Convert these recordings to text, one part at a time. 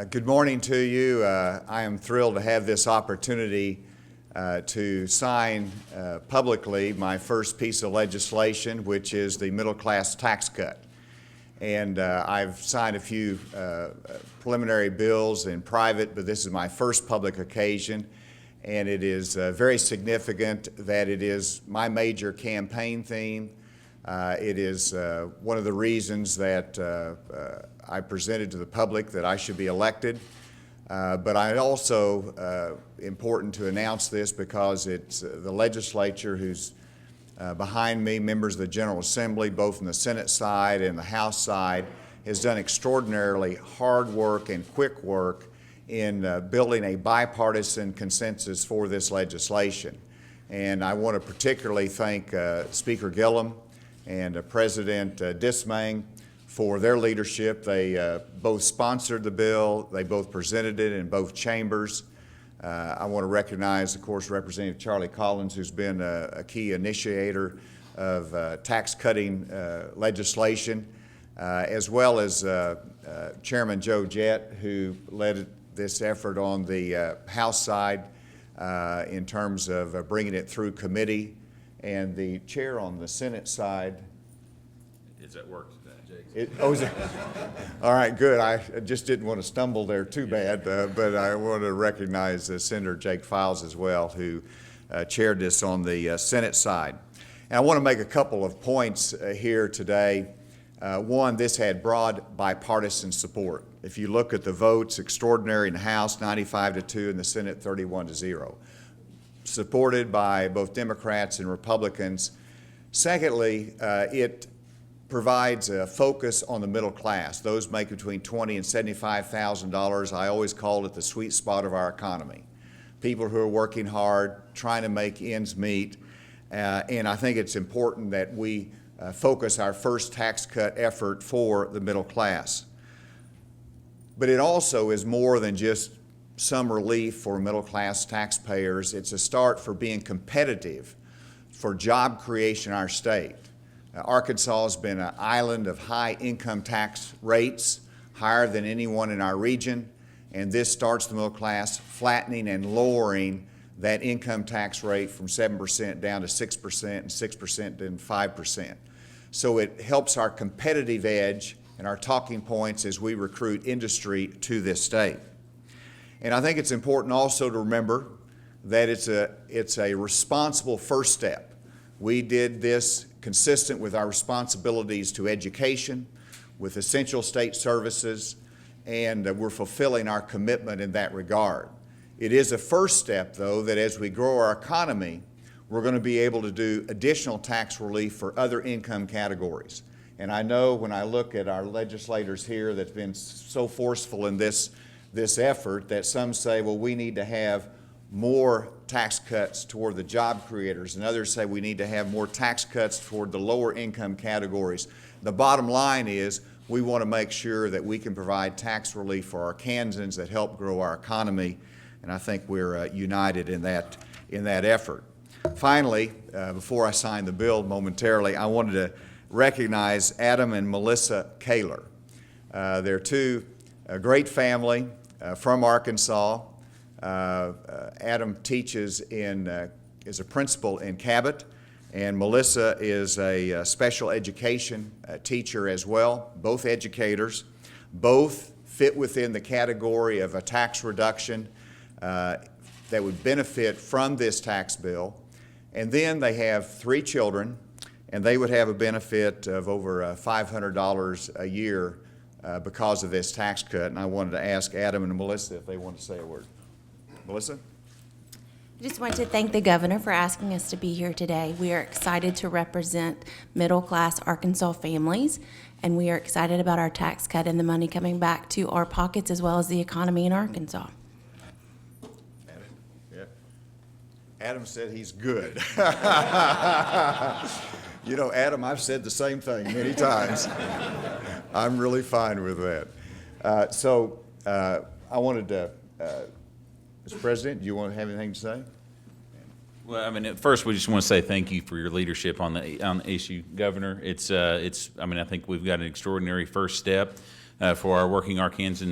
Good morning to you. I am thrilled to have this opportunity to sign publicly my first piece of legislation, which is the middle class tax cut. And I've signed a few preliminary bills in private, but this is my first public occasion. And it is very significant that it is my major campaign theme. It is one of the reasons that I presented to the public that I should be elected. But I also, important to announce this because it's the legislature who's behind me, members of the General Assembly, both in the Senate side and the House side, has done extraordinarily hard work and quick work in building a bipartisan consensus for this legislation. And I want to particularly thank Speaker Gillum and President Dismang for their leadership. They both sponsored the bill, they both presented it in both chambers. I want to recognize, of course, Representative Charlie Collins, who's been a key initiator of tax cutting legislation, as well as Chairman Joe Jett, who led this effort on the House side in terms of bringing it through committee, and the chair on the Senate side is at work today, Jake. All right, good. I just didn't want to stumble there too bad, but I want to recognize Senator Jake Files as well, who chaired this on the Senate side. And I want to make a couple of points here today. One, this had broad bipartisan support. If you look at the votes, extraordinary in the House, 95-2, in the Senate, 31-0. Supported by both Democrats and Republicans. Secondly, it provides a focus on the middle class, those make between $20,000 and $75,000. I always call it the sweet spot of our economy. People who are working hard, trying to make ends meet, and I think it's important that we focus our first tax cut effort for the middle class. But it also is more than just some relief for middle class taxpayers. It's a start for being competitive for job creation in our state. Arkansas has been an island of high income tax rates, higher than anyone in our region, and this starts the middle class flattening and lowering that income tax rate from 7% down to 6% and 6% to 5%. So it helps our competitive edge and our talking points as we recruit industry to this state. And I think it's important also to remember that it's a responsible first step. We did this consistent with our responsibilities to education, with essential state services, and we're fulfilling our commitment in that regard. It is a first step, though, that as we grow our economy, we're going to be able to do additional tax relief for other income categories. And I know when I look at our legislators here that's been so forceful in this effort that some say, well, we need to have more tax cuts toward the job creators, and others say we need to have more tax cuts toward the lower income categories. The bottom line is we want to make sure that we can provide tax relief for Arkansans that help grow our economy, and I think we're united in that effort. Finally, before I sign the bill momentarily, I wanted to recognize Adam and Melissa Kaler. They're a great family from Arkansas. Adam teaches is a principal in Cabot, and Melissa is a special education teacher as well, both educators. Both fit within the category of a tax reduction that would benefit from this tax bill. And then they have 3 children, and they would have a benefit of over $500 a year because of this tax cut. And I wanted to ask Adam and Melissa if they want to say a word. Melissa? I just want to thank the governor for asking us to be here today. We are excited to represent middle-class Arkansas families, and we are excited about our tax cut and the money coming back to our pockets as well as the economy in Arkansas. Adam? Yeah. Adam said he's good. You know, Adam, I've said the same thing many times. I'm really fine with that. So I wanted to, Mr. President, do you want to have anything to say? Well, I mean, at first, we just want to say thank you for your leadership on the issue, Governor. I mean, I think we've got an extraordinary first step. for our working Arkansas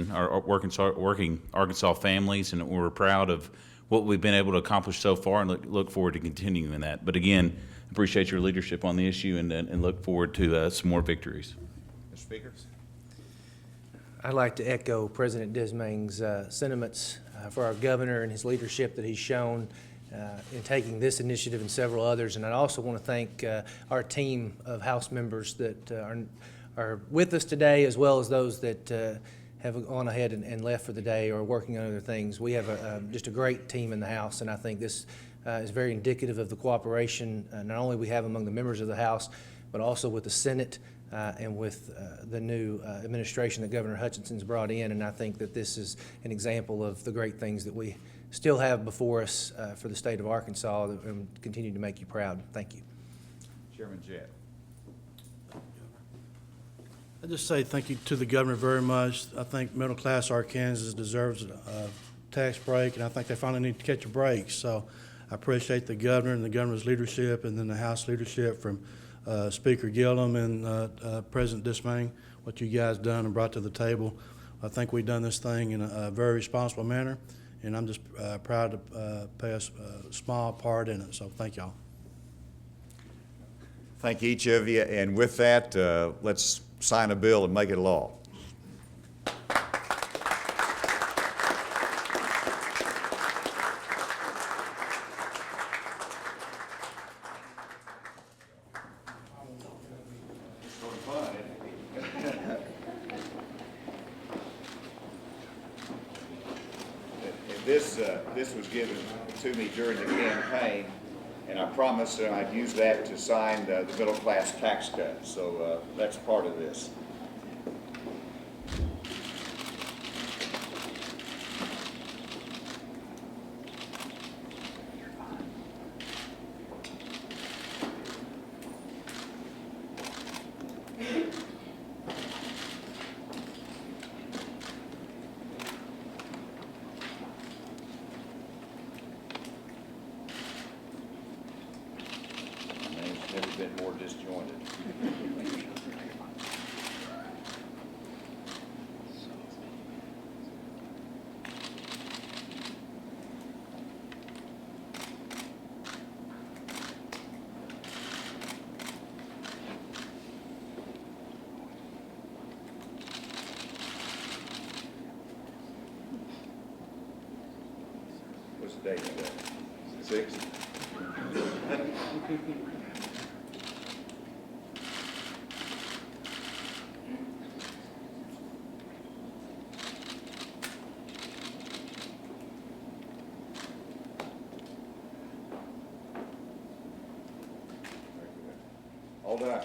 families, and we're proud of what we've been able to accomplish so far, and look forward to continuing that. But again, appreciate your leadership on the issue, and look forward to some more victories. Mr. Speaker? I'd like to echo President Dismang's sentiments for our governor and his leadership that he's shown in taking this initiative and several others. And I also want to thank our team of House members that are with us today, as well as those that have gone ahead and left for the day or are working on other things. We have just a great team in the House, and I think this is very indicative of the cooperation not only we have among the members of the House, but also with the Senate and with the new administration that Governor Hutchinson's brought in. And I think that this is an example of the great things that we still have before us for the state of Arkansas, and continue to make you proud. Thank you. Chairman Jett. I just say thank you to the governor very much. I think middle-class Arkansas deserves a tax break, and I think they finally need to catch a break. So I appreciate the governor and the governor's leadership, and then the House leadership from Speaker Gillum and President Dismang, what you guys done and brought to the table. I think we've done this thing in a very responsible manner, and I'm just proud to play a small part in it. So thank y'all. Thank each of you, and with that, let's sign a bill and make it law. This was given to me during the campaign, and I promised that I'd use that to sign the middle class tax cut. So that's part of this. Never been more disjointed. What's the date today? 6? All done.